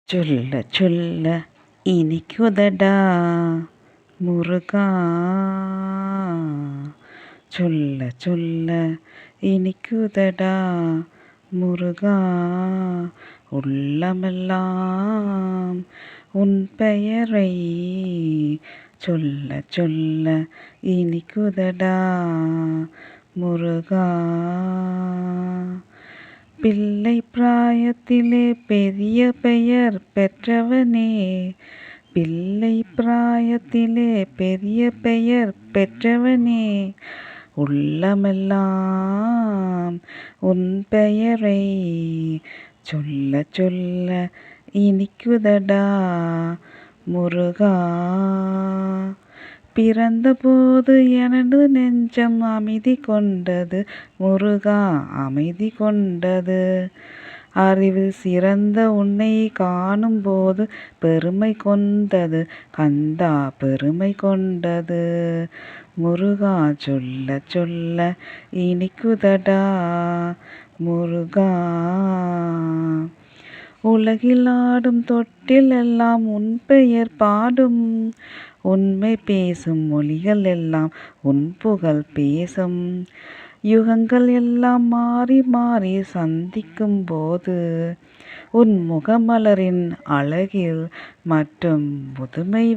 சொல்ல சொல்ல இனிக்குதடா முருகா, சொல்ல சொல்ல இனிக்குதடா முருகா, உள்ளமெல்லாம் உன் பெயரை சொல்ல சொல்ல இனிக்குதடா முருகா. பிள்ளை பிராயத்திலே பெரிய பெயர் பெற்றவனே, பிள்ளை பிராயத்திலே பெரிய பெயர் பெற்றவனே, உள்ளமெல்லாம் உன் பெயரை சொல்ல சொல்ல இனிக்குதடா முருகா. பிறந்தபோது எனது நெஞ்சம் அமைதி கொண்டது முருகா, அமைதி கொண்டது. அறிவில் சிறந்த உன்னை காணும்போது பெருமை கொண்டது கந்தா, பெருமை கொண்டது முருகா. சொல்ல சொல்ல இனிக்குதடா முருகா. உலகில் ஆடும் தொட்டில் எல்லாம் உன் பெயர் பாடும், உண்மை பேசும் மொழிகள் எல்லாம் உன் புகழ் பேசும். யுகங்கள் எல்லாம் மாறி மாறி சந்திக்கும் போது உன் முகமலரின் அழகில் மட்டும் முதுமை